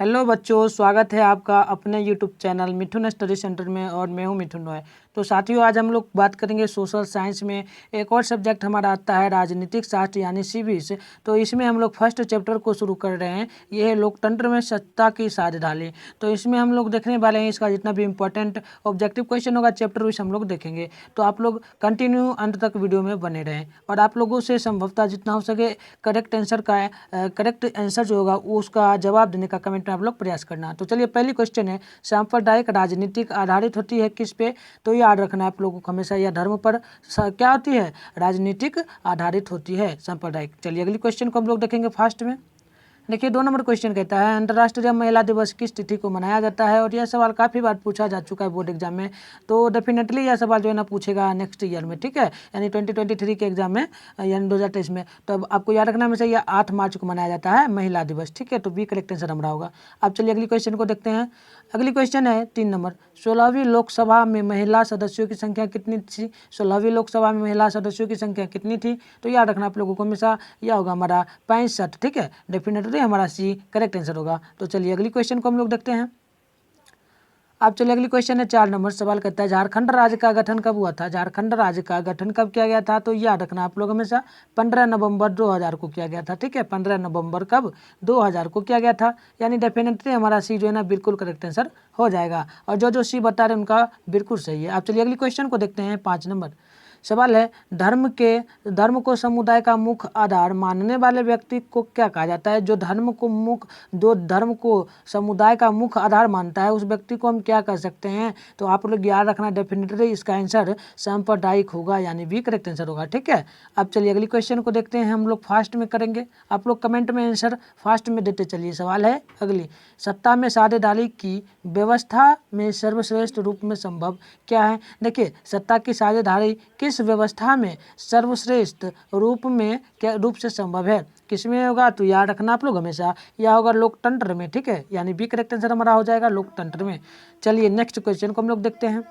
Hello बच्चों, स्वागत है आपका अपने यूट्यूब चैनल मिथुन स्टडी सेंटर में और मैं हूं मिथुन रॉय। तो साथियों, आज हम लोग बात करेंगे सोशल साइंस में एक और सब्जेक्ट हमारा आता है राजनीतिक शास्त्र यानी सिविक्स। तो इसमें हम लोग फर्स्ट चैप्टर को शुरू कर रहे हैं। ये है लोकतंत्र में सत्ता की साझेदारी। तो इसमें हम लोग देखने वाले हैं इसका जितना भी इंपॉर्टेंट ऑब्जेक्टिव क्वेश्चन होगा चैप्टर वाइज हम लोग देखेंगे। तो आप लोग कंटिन्यू अंत तक वीडियो में बने रहें और आप लोगों से संभवतः जितना हो सके करेक्ट आंसर जो होगा उसका जवाब देने का कमेंट में आप लोग प्रयास करना। तो चलिए, पहली क्वेश्चन है, सांप्रदायिक राजनीतिक आधारित होती है किस पे? तो याद रखना है आप लोगों को हमेशा, यह धर्म पर क्या होती है? राजनीतिक आधारित होती है सांप्रदायिक। चलिए अगली क्वेश्चन को हम लोग देखेंगे फास्ट में। देखिए 2 नंबर क्वेश्चन कहता है अंतर्राष्ट्रीय महिला दिवस किस तिथि को मनाया जाता है? और यह सवाल काफ़ी बार पूछा जा चुका है बोर्ड एग्जाम में। तो डेफिनेटली यह सवाल जो है ना पूछेगा नेक्स्ट ईयर में, ठीक है, यानी 2023 के एग्जाम में, यानी 2023 में। तो अब आपको याद रखना हमेशा यह 8 मार्च को मनाया जाता है महिला दिवस, ठीक है। तो बी करेक्ट आंसर हमारा होगा। अब चलिए अगली क्वेश्चन को देखते हैं। अगली क्वेश्चन है 3 नंबर, 16वीं लोकसभा में महिला सदस्यों की संख्या कितनी थी? 16वीं लोकसभा में महिला सदस्यों की संख्या कितनी थी? तो याद रखना आप लोगों को हमेशा यह होगा हमारा 65, ठीक है। डेफिनेटली हमारा सी करेक्ट आंसर होगा। तो चलिए अगली क्वेश्चन को हम लोग देखते हैं। अब चलिए अगली क्वेश्चन है 4 नंबर, सवाल करता है झारखंड राज्य का गठन कब हुआ था? झारखंड राज्य का गठन कब किया गया था? तो याद रखना आप लोग हमेशा 15 नवंबर 2000 को किया गया था, ठीक है। 15 नवंबर कब? 2000 को किया गया था, यानी डेफिनेटली हमारा सी जो है ना बिल्कुल करेक्ट आंसर हो जाएगा। और जो सी बता रहे हैं उनका बिल्कुल सही है। अब चलिए अगली क्वेश्चन को देखते हैं 5 नंबर, सवाल है धर्म को समुदाय का मुख्य आधार मानने वाले व्यक्ति को क्या कहा जाता है? जो धर्म को समुदाय का मुख्य आधार मानता है उस व्यक्ति को हम क्या कह सकते हैं? तो आप लोग याद रखना डेफिनेटली इसका आंसर सांप्रदायिक होगा, यानी बी करेक्ट आंसर होगा, ठीक है। अब चलिए अगली क्वेश्चन को देखते हैं, हम लोग फास्ट में करेंगे, आप लोग कमेंट में आंसर फास्ट में देते चलिए। सवाल है अगली, सत्ता में साझेदारी की व्यवस्था में सर्वश्रेष्ठ रूप में संभव क्या है? देखिए, सत्ता की साझेदारी किस व्यवस्था में सर्वश्रेष्ठ रूप से संभव है? किसमें होगा? तो याद रखना आप लोग हमेशा यह होगा लोकतंत्र में, ठीक है, यानी बी करेक्ट आंसर हमारा हो जाएगा लोकतंत्र में। चलिए नेक्स्ट क्वेश्चन को हम लोग देखते हैं।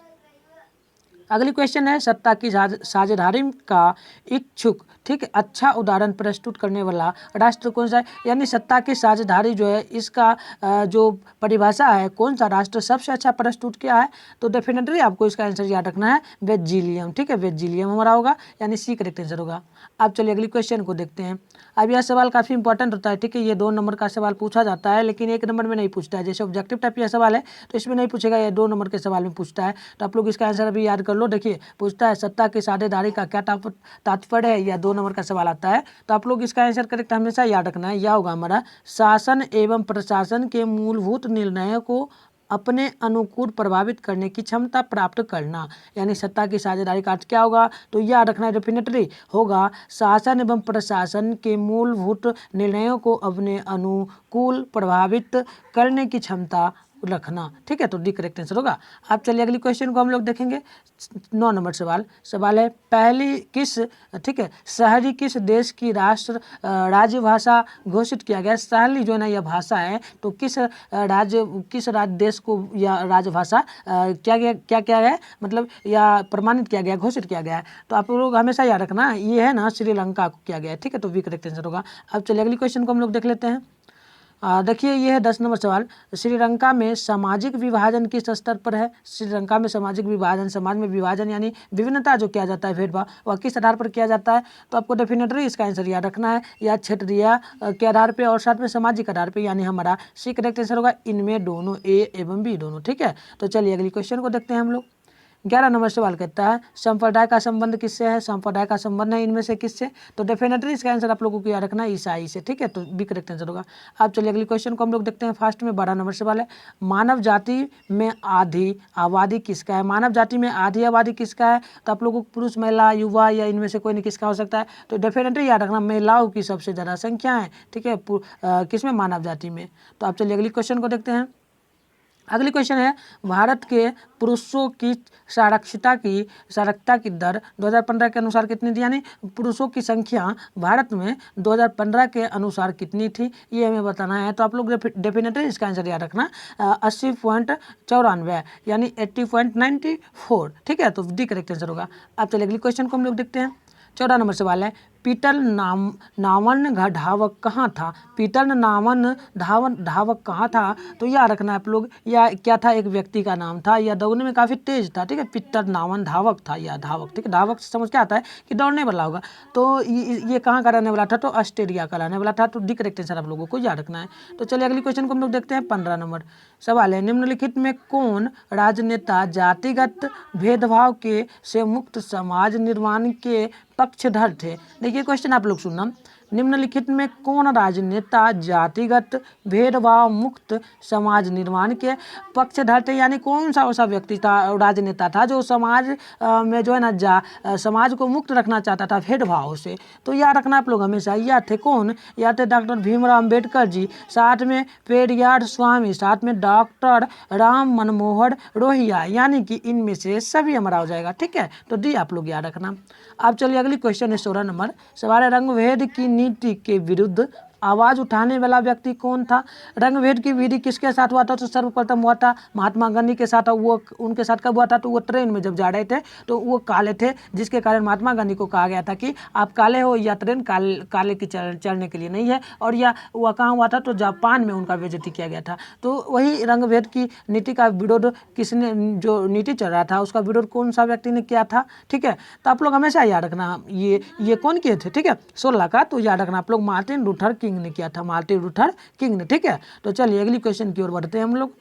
अगली क्वेश्चन है सत्ता की साझेदारी का इच्छुक, ठीक है, अच्छा उदाहरण प्रस्तुत करने वाला राष्ट्र कौन सा है? यानी सत्ता की साझेदारी जो है इसका जो परिभाषा है कौन सा राष्ट्र सबसे अच्छा प्रस्तुत किया है? तो डेफिनेटली आपको इसका आंसर याद रखना है बेल्जियम, ठीक है, बेल्जियम हमारा होगा, यानी सी करेक्ट आंसर होगा। अब चलिए अगली क्वेश्चन को देखते हैं। अब यह सवाल काफ़ी इंपॉर्टेंट होता है, ठीक है, ये 2 नंबर का सवाल पूछा जाता है लेकिन 1 नंबर में नहीं पूछता है। जैसे ऑब्जेक्टिव टाइप यह सवाल है तो इसमें नहीं पूछेगा, यह 2 नंबर के सवाल में पूछता है। तो आप लोग इसका आंसर अभी याद कर लो। देखिए पूछता है सत्ता की साझेदारी का क्या तात्पर्य है, या 2 नंबर का सवाल आता है। तो आप लोग इसका आंसर करेक्ट हमेशा याद रखना है, यह होगा हमारा शासन एवं प्रशासन के मूलभूत निर्णयों को अपने अनुकूल प्रभावित करने की क्षमता प्राप्त करना, यानी सत्ता की साझेदारी का अर्थ क्या होगा? तो याद रखना डेफिनेटली होगा शासन एवं प्रशासन के मूलभूत निर्णयों को अपने अनुकूल प्रभावित करने की क्षमता रखना, ठीक है। तो डी करेक्ट आंसर होगा। अब चलिए अगली क्वेश्चन को हम लोग देखेंगे। 9 नंबर सवाल है पहली किस, ठीक है, शहरी किस देश की राजभाषा घोषित किया गया? शहरी जो है ना यह भाषा है, तो किस राज्य देश को यह राजभाषा क्या किया गया, मतलब या प्रमाणित किया गया, घोषित किया गया है? तो आप लोग हमेशा याद रखना ये है ना श्रीलंका को किया गया है, ठीक है। तो बी करेक्ट आंसर होगा। अब चलिए अगली क्वेश्चन को हम लोग देख लेते हैं। देखिए ये है 10 नंबर सवाल, श्रीलंका में सामाजिक विभाजन किस स्तर पर है? श्रीलंका में सामाजिक विभाजन, समाज में विभाजन यानी विभिन्नता जो किया जाता है, भेदभाव, वह किस आधार पर किया जाता है? तो आपको डेफिनेटली इसका आंसर याद रखना है, या क्षेत्रीय के आधार पर और साथ में सामाजिक आधार पर, यानी हमारा सी करेक्ट आंसर होगा इनमें दोनों, ए एवं बी दोनों, ठीक है। तो चलिए अगली क्वेश्चन को देखते हैं हम लोग। 11 नंबर सवाल कहता है संप्रदाय का संबंध किससे है? संप्रदाय का संबंध है इनमें से किससे? तो डेफिनेटली इसका आंसर आप लोगों को याद रखना है ईसाई से, ठीक है। तो बी करेक्ट आंसर होगा। अब चलिए अगली क्वेश्चन को हम लोग देखते हैं फास्ट में। 12 नंबर सवाल है मानव जाति में आधी आबादी किसका है? मानव जाति में आधी आबादी किसका है? तो आप लोगों को पुरुष, महिला, युवा या इनमें से कोई नहीं किसका हो सकता है? तो डेफिनेटली याद रखना महिलाओं की सबसे ज़्यादा संख्या है, ठीक है, किसमें? मानव जाति में। तो आप चलिए अगली क्वेश्चन को देखते हैं। अगली क्वेश्चन है भारत के पुरुषों की साक्षरता की दर 2015 के अनुसार कितनी थी? यानी पुरुषों की संख्या भारत में 2015 के अनुसार कितनी थी, ये हमें बताना है। तो आप लोग डेफिनेटली इसका आंसर याद रखना 80.94 यानी 80.94, ठीक है। तो डी करेक्ट आंसर होगा। अब चलिए अगली क्वेश्चन को हम लोग देखते हैं। 14 नंबर सवाल है पीटर नावन धावक कहाँ था? पीटर नावन धावक कहाँ था? तो याद रखना आप लोग, या क्या था, एक व्यक्ति का नाम था, या दौड़ने में काफ़ी तेज था, ठीक है। पीटर नावन धावक था, या धावक, ठीक है। धावक से समझ क्या आता है कि दौड़ने वाला होगा। तो ये कहाँ का रहने वाला था? तो ऑस्ट्रेलिया का रहने वाला था। तो डी करेक्ट आंसर आप लोगों को याद रखना है। तो चलिए अगली क्वेश्चन को हम लोग देखते हैं। 15 नंबर सवाल है, निम्नलिखित में कौन राजनेता जातिगत भेदभाव के से मुक्त समाज निर्माण के पक्षधर थे? देखिए क्वेश्चन आप लोग सुनना, निम्नलिखित में कौन राजनेता जातिगत भेदभाव मुक्त समाज निर्माण के पक्षधर थे? यानी कौन सा ऐसा व्यक्ति था, राजनेता था, जो समाज में जो है ना समाज को मुक्त रखना चाहता था भेदभाव से? तो याद रखना आप लोग हमेशा, या थे कौन? या थे डॉक्टर भीमराव अम्बेडकर जी, साथ में पेरियार स्वामी, साथ में डॉक्टर राम मनमोहन लोहिया, यानी कि इनमें से सभी हमारा हो जाएगा, ठीक है। तो डी आप लोग याद रखना। अब चलिए अगली क्वेश्चन है 16 नंबर सवाल है, रंगभेद की नीति के विरुद्ध आवाज उठाने वाला व्यक्ति कौन था? रंगभेद की विधि किसके साथ हुआ था? तो सर्वप्रथम हुआ था महात्मा गांधी के साथ। वो उनके साथ कब हुआ था? तो वो ट्रेन में जब जा रहे थे तो वो काले थे, जिसके कारण महात्मा गांधी को कहा गया था कि आप काले हो, या ट्रेन काले की चलने के लिए नहीं है। और या वह कहाँ हुआ था? तो जापान में उनका बेइज्जती किया गया था। तो वही रंगभेद की नीति का विरोध किसने, जो नीति चल रहा था उसका विरोध कौन सा व्यक्ति ने किया था, ठीक है। तो आप लोग हमेशा याद रखना ये कौन किए थे, ठीक है, 16 का। तो याद रखना आप लोग, मार्टिन लूथर किंग ने किया था, मार्टिन लूथर किंग ने, ठीक है। तो चलिए अगली क्वेश्चन की ओर बढ़ते हैं हम लोग।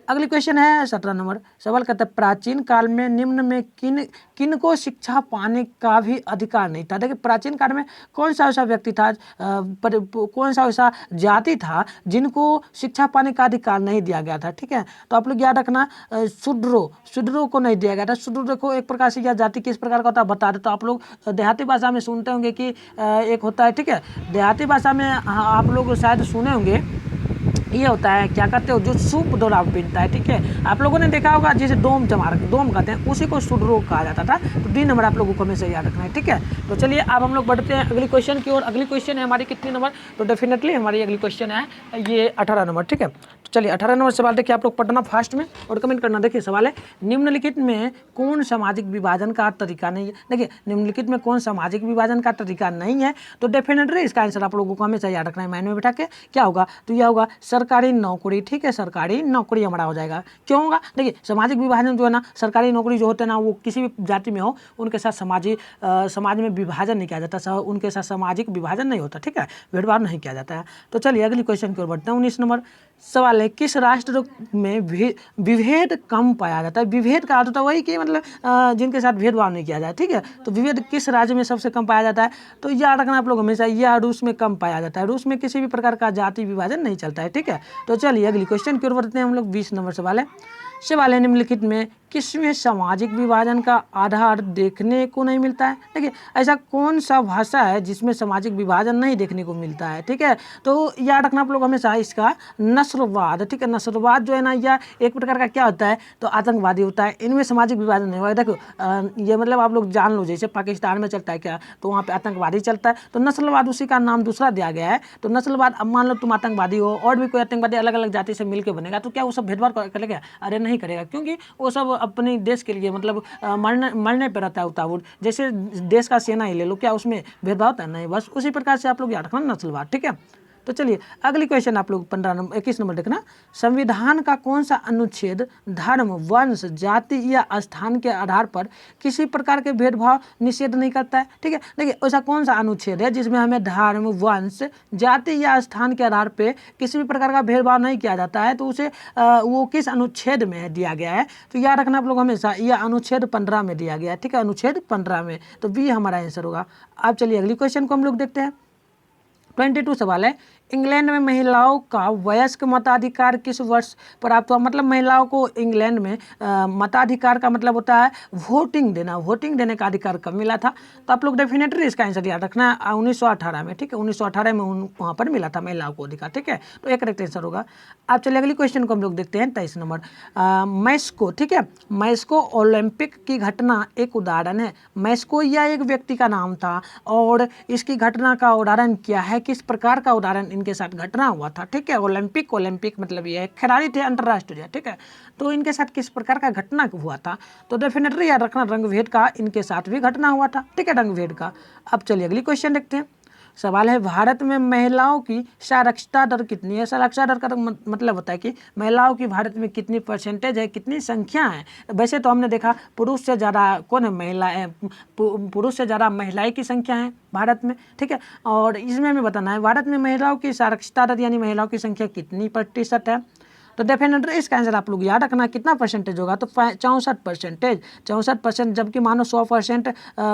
अगली क्वेश्चन है 17 नंबर सवाल कहता है, प्राचीन काल में निम्न में किन को शिक्षा पाने का भी अधिकार नहीं था? देखिए प्राचीन काल में कौन सा ऐसा व्यक्ति था, कौन सा ऐसा जाति था जिनको शिक्षा पाने का अधिकार नहीं दिया गया था, ठीक है। तो आप लोग याद रखना, शूद्रों को नहीं दिया गया था। शूद्र देखो एक प्रकार से यह जाति किस प्रकार का होता है बता दे। तो आप लोग देहाती भाषा में सुनते होंगे कि एक होता है, ठीक है, देहाती भाषा में आप लोग शायद सुने होंगे, ये होता है क्या कहते हो, जो सूप डोरा पहनता है, ठीक है। आप लोगों ने देखा होगा जिसे डोम कहते हैं, उसी को शूद्रों कहा जाता था। तो डी नंबर आप लोगों को हमेशा याद रखना है, ठीक है। तो चलिए अब हम लोग बढ़ते हैं अगली क्वेश्चन की ओर। अगली क्वेश्चन है हमारी कितनी नंबर? तो डेफिनेटली हमारी अगली क्वेश्चन है ये 18 नंबर, ठीक है। तो चलिए 18 नंबर सवाल देखिए, आप लोग पढ़ना फास्ट में और कमेंट करना। देखिए सवाल है, निम्नलिखित में कौन सामाजिक विभाजन का तरीका नहीं है? देखिए निम्नलिखित में कौन सामाजिक विभाजन का तरीका नहीं है? तो डेफिनेटली इसका आंसर आप लोगों को हमेशा याद रखना है, माइंड में बैठा के। क्या होगा? तो यह होगा सरकारी नौकरी, ठीक है, सरकारी नौकरी हमारा हो जाएगा। क्यों होगा? देखिए सामाजिक विभाजन जो है ना, सरकारी नौकरी जो होते हैं ना, वो किसी भी जाति में हो उनके साथ समाज में विभाजन नहीं किया जाता, उनके साथ सामाजिक विभाजन नहीं होता, ठीक है, भेदभाव नहीं किया जाता है। तो चलिए अगली क्वेश्चन की ओर बढ़ते हैं। 19 नंबर सवाल है, किस राष्ट्र में विभेद कम पाया जाता है? विभेद का अर्थ होता है वही कि मतलब जिनके साथ भेदभाव नहीं किया जाए, ठीक है। तो विभेद किस राज्य में सबसे कम पाया जाता है? तो याद रखना आप लोग हमेशा, यह रूस में कम पाया जाता है। रूस में किसी भी प्रकार का जाति विभाजन नहीं चलता है, ठीक है। तो चलिए अगली क्वेश्चन की ओर बढ़ते हैं हम लोग। 20 नंबर सवाल है निम्नलिखित में किसमें सामाजिक विभाजन का आधार देखने को नहीं मिलता है? देखिए ऐसा कौन सा भाषा है जिसमें सामाजिक विभाजन नहीं देखने को मिलता है, ठीक है। तो याद रखना आप लोग हमेशा इसका नस्लवाद, ठीक है। नस्लवाद जो है ना, यह एक प्रकार का क्या होता है? तो आतंकवादी होता है। इनमें सामाजिक विभाजन नहीं हुआ। देखो ये मतलब आप लोग जान लो, जैसे पाकिस्तान में चलता है क्या, तो वहाँ पे आतंकवादी चलता है, तो नस्लवाद उसी का नाम दूसरा दिया गया है। तो नस्लवाद, अब मान लो तुम आतंकवादी हो और भी कोई आतंकवादी अलग अलग जाति से मिलकर बनेगा, तो क्या वो सब भेदभाव करेगा? अरे नहीं करेगा, क्योंकि वो सब अपने देश के लिए मतलब मरने पर रहता है उतावुल। जैसे देश का सेना ही ले लो, क्या उसमें भेदभाव होता है? नहीं। बस उसी प्रकार से आप लोग याद रखना नस्लवाद, ठीक है। तो चलिए अगली क्वेश्चन आप लोग 21 नंबर देखना, संविधान का कौन सा अनुच्छेद धर्म, वंश, जाति या स्थान के आधार पर किसी प्रकार के भेदभाव निषेध नहीं करता है? ठीक है, देखिए ऐसा कौन सा अनुच्छेद है जिसमें हमें धर्म, वंश, जाति या स्थान के आधार पर किसी भी प्रकार का भेदभाव नहीं किया जाता है? तो उसे वो किस अनुच्छेद में दिया गया है? तो याद रखना आप लोग हमेशा, यह अनुच्छेद 15 में दिया गया है, ठीक है, अनुच्छेद 15 में। तो बी हमारा आंसर होगा। अब चलिए अगली क्वेश्चन को हम लोग देखते हैं। 22 सवाल है, इंग्लैंड में महिलाओं का वयस्क मताधिकार किस वर्ष प्राप्त हुआ? मतलब महिलाओं को इंग्लैंड में मताधिकार का मतलब होता है वोटिंग देना, वोटिंग देने का अधिकार कब मिला था? तो आप लोग डेफिनेटली इसका आंसर याद रखना है 1918 में, ठीक है, 1918 में वहाँ पर मिला था महिलाओं को अधिकार, ठीक है। तो एक करेक्ट आंसर होगा। अब चलिए अगली क्वेश्चन को हम लोग देखते हैं। 23 नंबर मैस्को, ठीक है, मैस्को ओलंपिक की घटना एक उदाहरण है। मैस्को यह एक व्यक्ति का नाम था और इसकी घटना का उदाहरण क्या है? किस प्रकार का उदाहरण इनके साथ घटना हुआ था, ठीक है। ओलंपिक मतलब ये खिलाड़ी थे अंतर्राष्ट्रीय, ठीक है। तो इनके साथ किस प्रकार का घटना हुआ था, तो डेफिनेटली याद रखना रंगभेद का इनके साथ भी घटना हुआ था, ठीक है, रंगभेद का। अब चलिए अगली क्वेश्चन देखते हैं। सवाल है भारत में महिलाओं की साक्षरता दर कितनी है। साक्षरता दर का मतलब होता है कि महिलाओं की भारत में कितनी परसेंटेज है, कितनी संख्या है। वैसे तो हमने देखा पुरुष से ज़्यादा कौन है, महिलाएं, पुरुष से ज़्यादा महिलाएं की संख्या है भारत में, ठीक है। और इसमें हमें बताना है भारत में महिलाओं की साक्षरता दर यानी महिलाओं की संख्या कितनी प्रतिशत है। तो डेफिनेटली इसका आंसर आप लोग याद रखना कितना परसेंटेज होगा, तो 64%। 64%, जबकि मानो 100%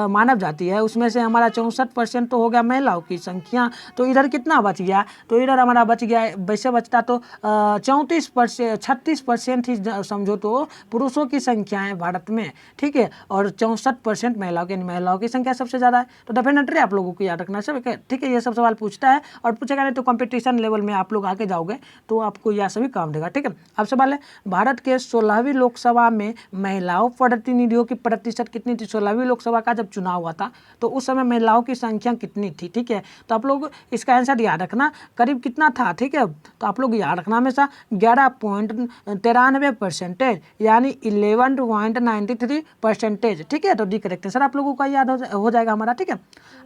मानव जाति है, उसमें से हमारा 64% तो हो गया महिलाओं की संख्या। तो इधर कितना बच गया, तो इधर हमारा बच गया, वैसे बचता तो 36% ही समझो तो पुरुषों की संख्या है भारत में, ठीक है, और 64% महिलाओं की संख्या सबसे ज़्यादा है। तो डेफिनेटली आप लोगों को याद रखना सब, ठीक है। ये सब सवाल पूछता है और पूछेगा नहीं तो कंपटीशन लेवल में आप लोग आके जाओगे तो आपको यह सभी काम देगा, ठीक है। अब सवाल है भारत के 16वीं लोकसभा में महिलाओं प्रतिनिधियों की प्रतिशत कितनी थी। 16वीं लोकसभा का जब चुनाव हुआ था तो उस समय महिलाओं की संख्या कितनी थी, ठीक है। तो आप लोग इसका आंसर याद रखना करीब कितना था, ठीक है। तो आप लोग याद रखना हमेशा 11.93% यानी 11.93%, ठीक है। तो डी करेक्ट आंसर आप लोगों का याद हो जाएगा हमारा, ठीक है।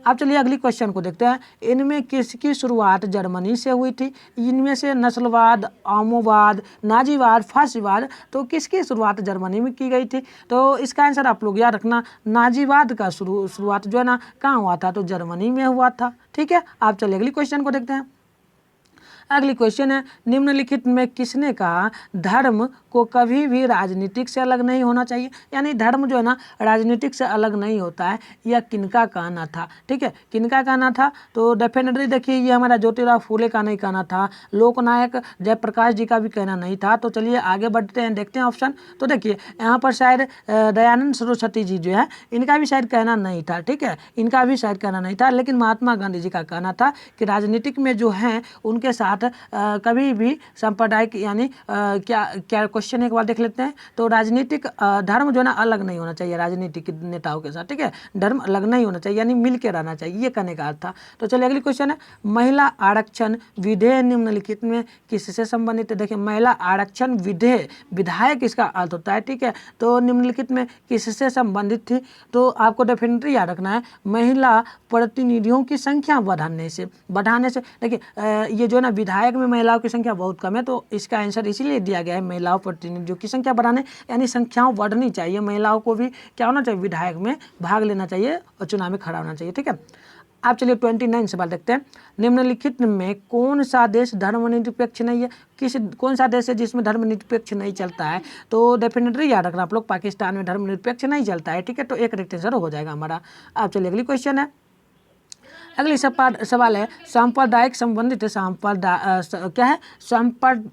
अब चलिए अगली क्वेश्चन को देखते हैं। इनमें किसकी शुरुआत जर्मनी से हुई थी। इनमें से नस्लवाद, आमोवाद, नाजीवाद, फासीवाद, तो किसकी शुरुआत जर्मनी में की गई थी। तो इसका आंसर आप लोग याद रखना नाजीवाद का शुरुआत जो है ना कहाँ हुआ था, तो जर्मनी में हुआ था, ठीक है। आप चलिए अगली क्वेश्चन को देखते हैं। अगली क्वेश्चन है निम्नलिखित में किसने कहा धर्म को कभी भी राजनीतिक से अलग नहीं होना चाहिए। यानी धर्म जो है ना राजनीतिक से अलग नहीं होता है, यह किनका कहना था, ठीक है, किनका कहना था। तो डेफिनेटली देखिए ये हमारा ज्योतिराव फूले का नहीं कहना था, लोकनायक जयप्रकाश जी का भी कहना नहीं था। तो चलिए आगे बढ़ते हैं, देखते हैं ऑप्शन। तो देखिए यहाँ पर शायद दयानंद सरस्वती जी जो है इनका भी शायद कहना नहीं था, ठीक है, इनका भी शायद कहना नहीं था। लेकिन महात्मा गांधी जी का कहना था कि राजनीतिक में जो हैं उनके साथ कभी भी सांप्रदायिक यानी क्या क्या क्वेश्चन एक बार देख लेते हैं। तो राजनीतिक धर्म जो है ना अलग नहीं होना चाहिए राजनीतिक नेताओं के साथ, ठीक है, धर्म अलग नहीं होना चाहिए यानी मिल के रहना चाहिए, ये कहने का अर्थ था। तो चलिए अगली क्वेश्चन है महिला आरक्षण विधेयक निम्नलिखित में किससे संबंधित है। देखिए महिला आरक्षण विधायक इसका अर्थ होता है, ठीक है। तो निम्नलिखित में किससे संबंधित थी, तो आपको डेफिनेटली याद रखना है महिला प्रतिनिधियों की संख्या बढ़ाने से। देखिए ये जो है ना विधायक में महिलाओं की संख्या बहुत कम है, तो इसका आंसर इसीलिए दिया गया है महिलाओं प्रतिनिधियों की संख्या बढ़ाने, यानी संख्याओं बढ़नी चाहिए, महिलाओं को भी क्या होना चाहिए विधायक में भाग लेना चाहिए और चुनाव में खड़ा होना चाहिए, ठीक है। आप चलिए 29 सवाल देखते हैं। निम्नलिखित में कौन सा देश धर्मनिरपेक्ष नहीं है। कौन सा देश है जिसमें धर्मनिरपेक्ष नहीं चलता है। तो डेफिनेटली याद रखना आप लोग पाकिस्तान में धर्मनिरपेक्ष नहीं चलता है, ठीक है। तो एक करेक्ट आंसर हो जाएगा हमारा। आप चलिए अगली क्वेश्चन है। अगली सवाल है सांप्रदायिक संबंधित क्या है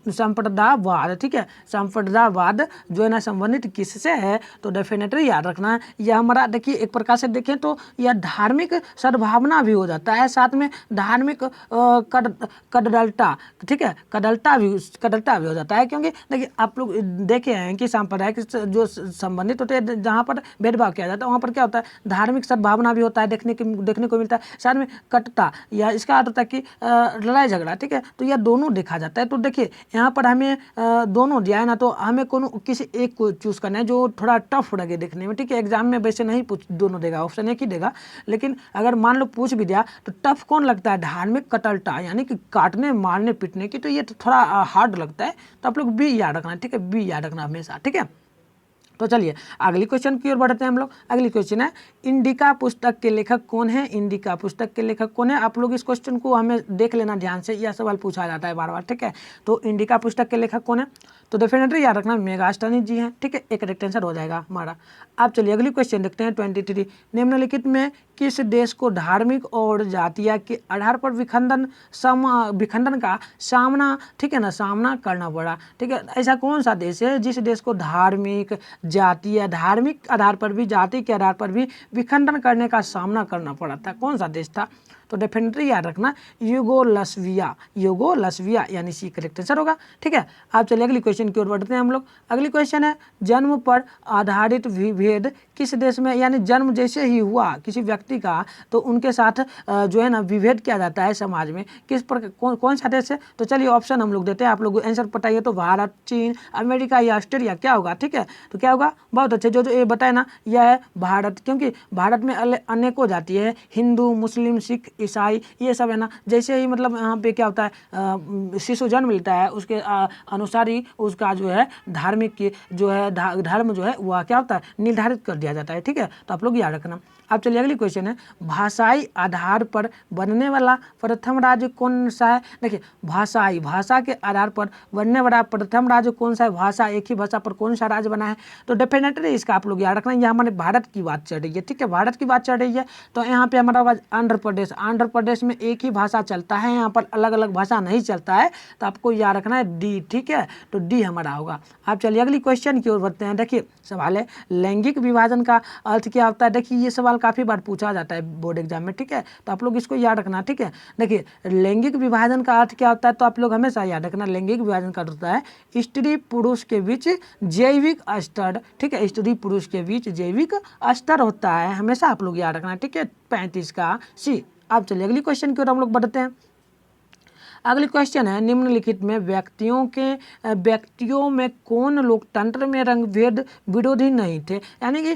संप्रदायवाद, ठीक है। संप्रदायवाद जो है ना संबंधित किससे है, तो डेफिनेटली याद रखना है यह हमारा देखिए एक प्रकार से देखें तो यह धार्मिक सद्भावना भी हो जाता है, साथ में धार्मिक कदलता, ठीक है, कदलता भी हो जाता है। क्योंकि देखिए आप लोग देखे हैं कि सांप्रदायिक जो संबंधित होते हैं जहाँ पर भेदभाव किया जाता है वहाँ पर क्या होता है धार्मिक सद्भावना भी होता है, देखने को मिलता है, साथ में कटता या इसका अर्थ होता है कि लड़ाई झगड़ा, ठीक है। तो यह दोनों देखा जाता है। तो देखिए यहाँ पर हमें दोनों दिया है ना, तो हमें किसी एक को चूज करना है जो थोड़ा टफ लगे देखने में, ठीक है। एग्जाम में वैसे नहीं दोनों देगा, ऑप्शन एक ही देगा, लेकिन अगर मान लो पूछ भी दिया तो टफ कौन लगता है धार्मिक कटलता यानी कि काटने मारने पीटने की, तो ये थोड़ा हार्ड लगता है। तो आप लोग बी याद रखना, ठीक है, बी याद रखना हमेशा, ठीक है। तो चलिए अगली क्वेश्चन की ओर बढ़ते हैं हम लोग। अगली क्वेश्चन है इंडिका पुस्तक के लेखक कौन है। इंडिका पुस्तक के लेखक कौन है, आप लोग इस क्वेश्चन को हमें देख लेना ध्यान से, यह सवाल पूछा जाता है बार बार, ठीक है। तो इंडिका पुस्तक के लेखक कौन है, तो डेफिनेटली याद रखना मेगास्थनीज जी हैं, ठीक है, एक करेक्ट आंसर हो जाएगा हमारा। आप चलिए अगली क्वेश्चन देखते हैं 23। निम्नलिखित में किस देश को धार्मिक और जातीय के आधार पर विखंडन का सामना, ठीक है ना, सामना करना पड़ा, ठीक है। ऐसा कौन सा देश है जिस देश को धार्मिक धार्मिक आधार पर भी जाति के आधार पर भी विखंडन करने का सामना करना पड़ा था, कौन सा देश था, तो डेफिनेटली याद रखना यूगोस्लाविया यानी सी करेक्ट आंसर होगा, ठीक है। आप चलिए अगली क्वेश्चन की ओर बढ़ते हैं हम लोग। अगली क्वेश्चन है जन्म पर आधारित विभेद किस देश में, यानी जन्म जैसे ही हुआ किसी व्यक्ति का तो उनके साथ जो है ना विभेद किया जाता है समाज में, किस पर कौन सा देश है? तो चलिए ऑप्शन हम लोग देते हैं, आप लोग आंसर बताइए। तो भारत, चीन, अमेरिका या ऑस्ट्रेलिया, क्या होगा? ठीक है, तो क्या होगा? बहुत अच्छे, जो ये बताए ना, यह है भारत, क्योंकि भारत में अनेकों जाति है, हिंदू, मुस्लिम, सिख, ईसाई, ये सब है ना। जैसे ही मतलब यहाँ पे क्या होता है, शिशु जन्म लेता है, उसके अनुसार ही उसका जो है धार्मिक की जो है धर्म जो है वह क्या होता है, निर्धारित कर दिया जाता है। ठीक है, तो आप लोग याद रखना। अब चलिए अगली क्वेश्चन है, भाषाई आधार पर बनने वाला प्रथम राज्य कौन सा है? देखिए, भाषा के आधार पर बनने वाला प्रथम राज्य कौन सा है? भाषा, एक ही भाषा पर कौन सा राज्य बना है? तो डेफिनेटली इसका आप लोग याद रखना, ये हमारे भारत की बात चल रही है। ठीक है, भारत की बात चल रही है, तो यहाँ पे हमारा होगा आंध्र प्रदेश। आंध्र प्रदेश में एक ही भाषा चलता है, यहाँ पर अलग अलग भाषा नहीं चलता है, तो आपको याद रखना है डी। ठीक है, तो डी हमारा होगा। आप चलिए अगली क्वेश्चन की ओर बढ़ते हैं। देखिए सवाल है, लैंगिक विभाजन का अर्थ क्या होता है? देखिए ये सवाल काफ़ी बार पूछा जाता है बोर्ड एग्जाम में। ठीक है, तो आप लोग इसको याद रखना। ठीक है, देखिए लैंगिक विभाजन का अर्थ क्या होता है, तो आप लोग हमेशा याद रखना, लैंगिक विभाजन का अर्थ होता है स्त्री पुरुष के बीच जैविक स्तर। ठीक है, स्त्री पुरुष के बीच जैविक स्तर होता है, हमेशा आप लोग याद रखना। ठीक है, 35 का सी। आप चलिए अगली क्वेश्चन की ओर हम लोग बढ़ते हैं। अगली क्वेश्चन है, निम्नलिखित में व्यक्तियों में कौन लोकतंत्र में रंगभेद विरोधी नहीं थे? यानी कि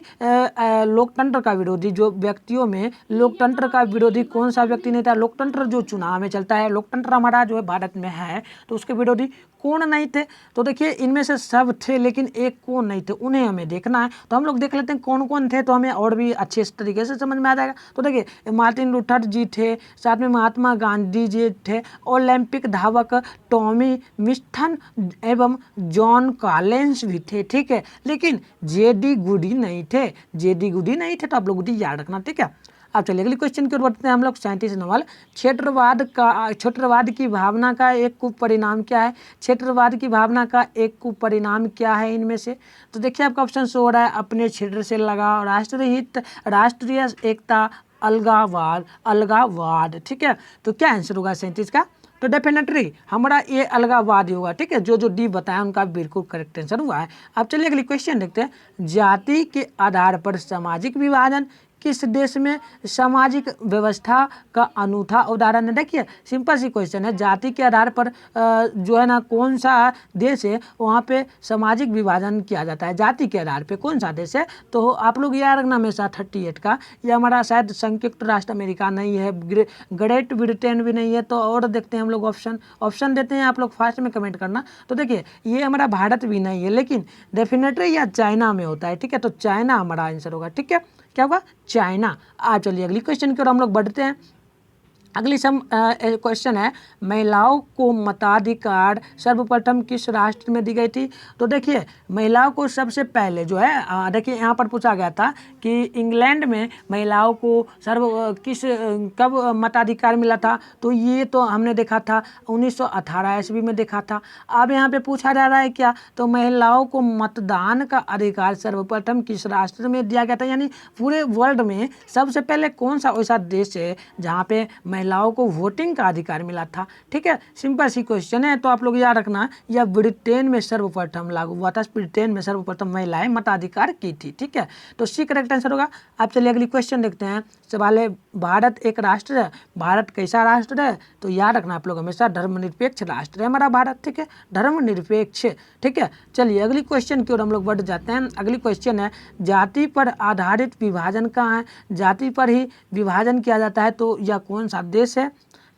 लोकतंत्र का विरोधी, जो व्यक्तियों में लोकतंत्र का विरोधी कौन सा व्यक्ति नहीं था? लोकतंत्र जो चुनाव में चलता है, लोकतंत्र हमारा जो है भारत में है, तो उसके विरोधी कौन नहीं थे? तो देखिए इनमें से सब थे, लेकिन एक कौन नहीं थे, उन्हें हमें देखना है। तो हम लोग देख लेते हैं कौन कौन थे, तो हमें और भी अच्छे तरीके से समझ में आ जाएगा। तो देखिए मार्टिन लूथर जी थे, साथ में महात्मा गांधी जी थे, ओलंपिक धावक टॉमी मिस्टन एवं जॉन कॉलिंस भी थे। ठीक है, लेकिन जेडी गुडी नहीं थे, जेडी गुडी नहीं थे, तो आप लोग गुडी याद रखना। ठीक है, अब चलिए अगली क्वेश्चन की ओर बढ़ते हैं हम लोग। 37 नंबर, क्षेत्रवाद की भावना का एक कुपरिणाम क्या है? क्षेत्रवाद की भावना का एक कुपरिणाम क्या है इनमें से? तो देखिए आपका ऑप्शन शो हो रहा है, अपने क्षेत्र से लगाव, राष्ट्रीय हित, राष्ट्रीय एकता, अलगाववाद। ठीक है, तो क्या आंसर होगा 37 का? तो डेफिनेटली हमारा ये अलगाववाद ही होगा। ठीक है, जो डी बताया उनका बिल्कुल करेक्ट आंसर हुआ है। अब चलिए अगली क्वेश्चन देखते हैं, जाति के आधार पर सामाजिक विभाजन किस देश में सामाजिक व्यवस्था का अनूठा उदाहरण है? देखिए सिंपल सी क्वेश्चन है, जाति के आधार पर जो है ना कौन सा देश है वहाँ पे सामाजिक विभाजन किया जाता है, जाति के आधार पे कौन सा देश है? तो आप लोग याद रखना हमेशा 38 का, ये हमारा शायद संयुक्त राष्ट्र अमेरिका नहीं है, ग्रेट ब्रिटेन भी नहीं है, तो और देखते हैं हम लोग ऑप्शन देते हैं, आप लोग फास्ट में कमेंट करना। तो देखिए ये हमारा भारत भी नहीं है, लेकिन डेफिनेटली यह चाइना में होता है। ठीक है, तो चाइना हमारा आंसर होगा। ठीक है, क्या होगा? चाइना। आ चलिए अगली क्वेश्चन की ओर हम लोग बढ़ते हैं। अगली क्वेश्चन है, महिलाओं को मताधिकार सर्वप्रथम किस राष्ट्र में दी गई थी? तो देखिए महिलाओं को सबसे पहले जो है देखिए यहाँ पर पूछा गया था कि इंग्लैंड में महिलाओं को कब मताधिकार मिला था? तो ये तो हमने देखा था 1918 ईस्वी में देखा था। अब यहाँ पे पूछा जा रहा है क्या? तो महिलाओं को मतदान का अधिकार सर्वप्रथम किस राष्ट्र में दिया गया था, यानी पूरे वर्ल्ड में सबसे पहले कौन सा ऐसा देश है जहाँ पे महिलाओं को वोटिंग का अधिकार मिला था? ठीक है, सिंपल सी क्वेश्चन है, तो आप लोग याद रखना, यह ब्रिटेन में सर्वप्रथम लागू हुआ था, ब्रिटेन में सर्वप्रथम महिलाएं मताधिकार की थी। ठीक है, तो सी करेक्ट आंसर होगा। आप चलिए अगली क्वेश्चन देखते हैं। सवाल है, भारत एक राष्ट्र है, भारत कैसा राष्ट्र है? तो याद रखना आप लोग हमेशा, धर्मनिरपेक्ष राष्ट्र है हमारा भारत। ठीक है, धर्मनिरपेक्ष। ठीक है, चलिए अगली क्वेश्चन की ओर हम लोग बढ़ जाते हैं। अगली क्वेश्चन है, जाति पर आधारित विभाजन कहाँ है? जाति पर ही विभाजन किया जाता है, तो यह कौन सा देश है?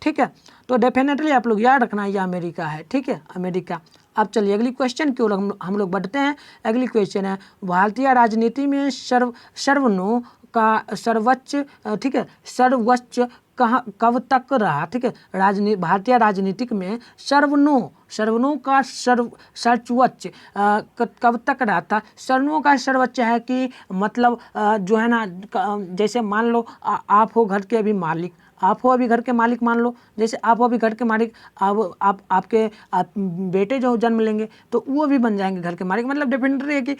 ठीक है, तो डेफिनेटली आप लोग याद रखना ये अमेरिका है। ठीक है, अमेरिका। अब चलिए अगली क्वेश्चन की ओर हम लोग बढ़ते हैं। अगली क्वेश्चन है, भारतीय राजनीति में सर्वनो का सर्वोच्च, ठीक है, सर्वोच्च कब तक रहा? ठीक है, भारतीय राजनीतिक में सर्वनो का सर्वोच्च कब तक रहा था? सर्वनो का सर्वोच्च है कि मतलब जो है ना, जैसे मान लो आप हो घर के अभी मालिक, आप हो अभी घर के मालिक, मान लो जैसे आप हो अभी घर के मालिक, अब आपके बेटे जो जन्म लेंगे तो वो भी बन जाएंगे घर के मालिक। मतलब डेफिनेटली है कि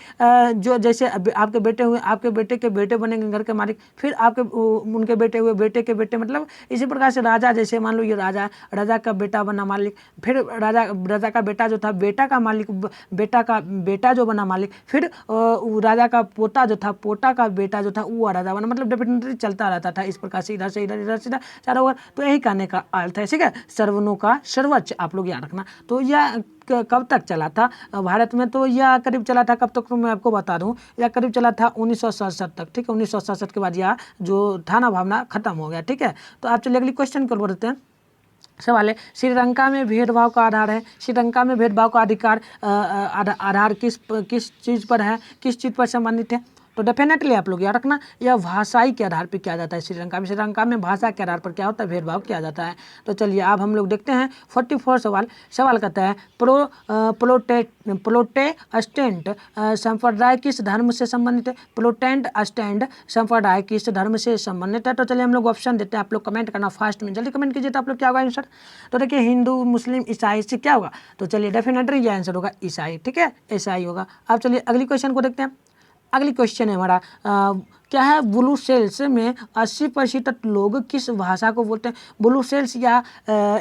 जो जैसे आपके बेटे हुए, आपके बेटे के बेटे बनेंगे घर के मालिक, फिर आपके उनके बेटे हुए, बेटे के बेटे, मतलब इसी प्रकार से राजा, जैसे मान लो ये राजा, राजा का बेटा बना मालिक, फिर राजा का बेटा जो था बेटा का मालिक, बेटा का बेटा जो बना मालिक, फिर राजा का पोता जो था, पोता का बेटा जो था वो राजा बना। मतलब डेफिनेटली चलता रहता था इस प्रकार से, इधर से इधर, इधर से इधर, चारों ओर। तो यही कहने का अर्थ है, ठीक है, सर्वनों का सर्वोच्च, आप लोग याद रखना। तो यह कब तक चला था भारत में? तो यह करीब चला था कब तक, तो मैं आपको बता दूं, यह करीब चला था 1967 तक, ठीक है। 1967 के बाद यह जो था ना भावना खत्म हो गया, ठीक है। तो आप चलिए अगली क्वेश्चन को बढ़ते हैं। सवाल है, श्रीलंका में भेदभाव का आधार है, श्रीलंका में भेदभाव का अधिकार आधार किस चीज़ पर है, किस चीज़ पर संबंधित है? तो डेफिनेटली आप लोग याद रखना, यह भाषाई के आधार पर किया जाता है श्रीलंका में। श्रीलंका में भाषा के आधार पर क्या होता है, भेदभाव किया जाता है। तो चलिए अब हम लोग देखते हैं 44 सवाल कहता है, प्रोटेस्टेंट संप्रदाय किस धर्म से संबंधित है? प्रोटेस्टेंट संप्रदाय किस धर्म से संबंधित है? तो चलिए हम लोग ऑप्शन देते हैं, आप लोग कमेंट करना फास्ट में, जल्दी कमेंट कीजिए। तो आप लोग क्या होगा आंसर? तो देखिए हिंदू, मुस्लिम, ईसाई से क्या होगा? तो चलिए डेफिनेटली ये आंसर होगा ईसाई, ठीक है, ईसाई होगा। अब चलिए अगली क्वेश्चन को देखते हैं। अगली क्वेश्चन है हमारा क्या है, ब्रुसेल्स में 80% लोग किस भाषा को बोलते हैं? ब्रुसेल्स या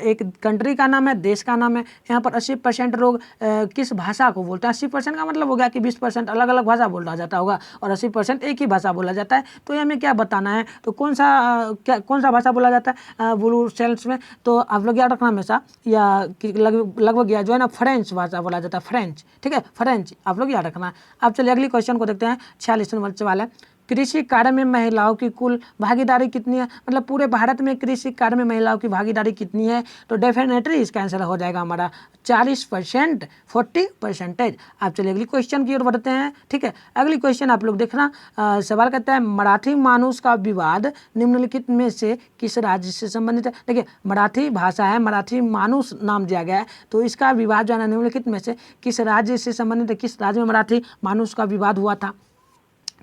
एक कंट्री का नाम है, देश का नाम है। यहाँ पर 80% लोग किस भाषा को बोलते हैं? 80% का मतलब हो गया कि 20% अलग अलग भाषा बोला जाता होगा और 80% एक ही भाषा बोला जाता है। तो ये हमें क्या बताना है, तो कौन सा भाषा बोला जाता है ब्रुसेल्स में? तो आप लोग याद रखना हमेशा, या लगभग या जो है ना फ्रेंच भाषा बोला जाता है, फ्रेंच, ठीक है, फ्रेंच आप लोग याद रखना। अब चलिए अगली क्वेश्चन को देखते हैं। 46 नंबर सवाल है, कृषि कार्य में महिलाओं की कुल भागीदारी कितनी है? मतलब पूरे भारत में कृषि कार्य में महिलाओं की भागीदारी कितनी है? तो डेफिनेटली इसका आंसर हो जाएगा हमारा 40%, 40%। आप चलिए अगली क्वेश्चन की ओर बढ़ते हैं, ठीक है। अगली क्वेश्चन आप लोग देखना, सवाल कहता है, मराठी मानुष का विवाद निम्नलिखित में से किस राज्य से संबंधित है? देखिए मराठी भाषा है, मराठी मानुष नाम दिया गया है, तो इसका विवाद जो है निम्नलिखित में से किस राज्य से संबंधित है? किस राज्य में मराठी मानुष का विवाद हुआ था,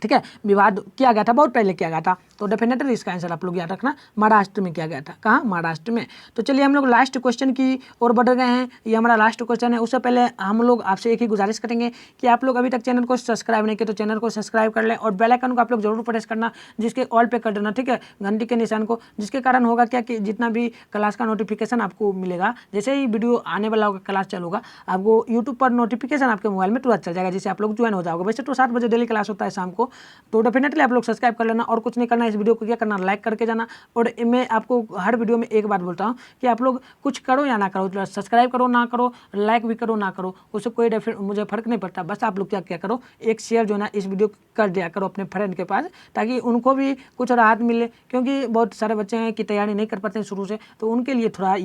ठीक है, विवाद किया गया था, बहुत पहले किया गया था। तो डेफिनेटली इसका आंसर आप लोग याद रखना, महाराष्ट्र में किया गया था। कहाँ? महाराष्ट्र में। तो चलिए हम लोग लास्ट क्वेश्चन की ओर बढ़ गए हैं, ये हमारा लास्ट क्वेश्चन है। उससे पहले हम लोग आपसे एक ही गुजारिश करेंगे कि आप लोग अभी तक चैनल को सब्सक्राइब नहीं किए तो चैनल को सब्सक्राइब कर लें और बेल आइकन को आप लोग जरूर प्रेस करना, जिसके ऑल पे कर देना, ठीक है, घंटी के निशान को, जिसके कारण होगा क्या कि जितना भी क्लास का नोटिफिकेशन आपको मिलेगा, जैसे ही वीडियो आने वाला होगा, क्लास चालू होगा, आपको यूट्यूब पर नोटिफिकेशन आपके मोबाइल में तुरंत चल जाएगा, जिससे आप लोग ज्वाइन हो जाओगे। वैसे तो 7 बजे डेली क्लास होता है शाम को, तो डेफिनेटली आप लोग सब्सक्राइब कर लेना और कुछ नहीं करना, इस वीडियो को क्या करना, लाइक करके जाना। और मैं आपको हर वीडियो में एक बात बोलता हूँ कि आप लोग कुछ करो या ना करो, सब्सक्राइब करो ना करो, लाइक भी करो ना करो, उससे कोई मुझे फर्क नहीं पड़ता। बस आप लोग क्या करो, एक शेयर जो है ना इस वीडियो कर दिया करो अपने फ्रेंड के पास, ताकि उनको भी कुछ राहत मिले, क्योंकि बहुत सारे बच्चे हैं कि तैयारी नहीं कर पाते हैं शुरू से, तो उनके लिए थोड़ा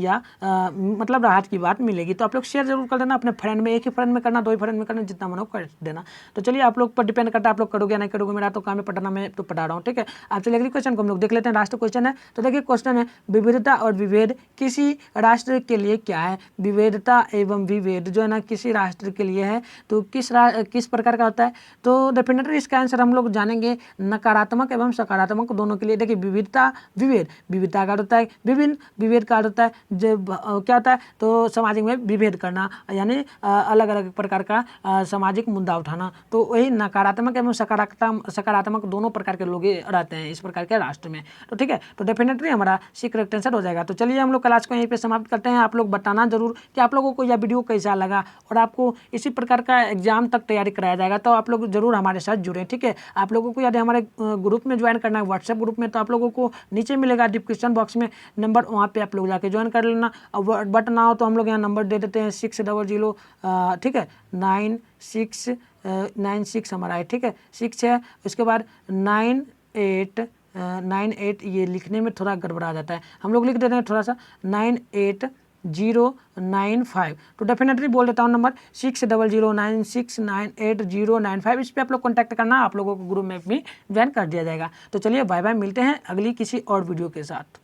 मतलब राहत की बात मिलेगी। तो आप लोग शेयर जरूर कर देना अपने फ्रेंड में, एक ही फ्रेंड में करना, 2 ही फ्रेंड में करना, जितना मन हो कर देना। तो चलिए आप लोग पर डिपेंड करता है, आप लोग करोगे या नहीं करोगे, मेरा तो काम है पढ़ना, मैं तो पढ़ा रहा हूँ, ठीक है। आप चलिए अगले क्वेश्चन को हम लोग देख लेते हैं, लास्ट क्वेश्चन है। तो देखिए क्वेश्चन है, विविधता और विभेद किसी राष्ट्र के लिए क्या है? विविधता एवं विभेद जो है ना किसी राष्ट्र के लिए है, तो किस प्रकार का होता है? तो डेफिनेटली इसका आंसर हम लोग जानेंगे, नकारात्मक एवं सकारात्मक दोनों के लिए। देखिए विविधता, विविधता का होता है विभिन्न, विभेद का होता है जो क्या होता है, तो सामाजिक में विभेद करना, यानी अलग अलग प्रकार का सामाजिक मुद्दा उठाना। तो वही नकारात्मक एवं सकारात्मक दोनों प्रकार के लोग रहते हैं इस प्रकार के राष्ट्र में। तो ठीक है, तो डेफिनेटली हमारा सी करेक्ट आंसर हो जाएगा। तो चलिए हम लोग क्लास को यहीं पे समाप्त करते हैं। आप लोग बताना जरूर कि आप लोगों को यह वीडियो कैसा लगा, और आपको इसी प्रकार का एग्जाम तक तैयारी कराया जाएगा, तो आप लोग जरूर हमारे साथ जुड़ें, ठीक है। आप लोगों को यदि हमारे ग्रुप में ज्वाइन करना है, व्हाट्सएप ग्रुप में, तो आप लोगों को नीचे मिलेगा डिस्क्रिप्शन बॉक्स में नंबर, वहाँ पे आप लोग जाके ज्वाइन कर लेना। बट ना हो तो हम लोग यहाँ नंबर दे देते हैं 600, ठीक है, 9696 हमारा है, ठीक है, 6 है, उसके बाद 98 ये लिखने में थोड़ा गड़बड़ा जाता है, हम लोग लिख देते हैं थोड़ा सा 98095। तो डेफिनेटली बोल देता हूँ नंबर 6009698095, इस पर आप लोग कॉन्टैक्ट करना, आप लोगों को ग्रुप में भी ज्वाइन कर दिया जाएगा। तो चलिए बाय बाय, मिलते हैं अगली किसी और वीडियो के साथ।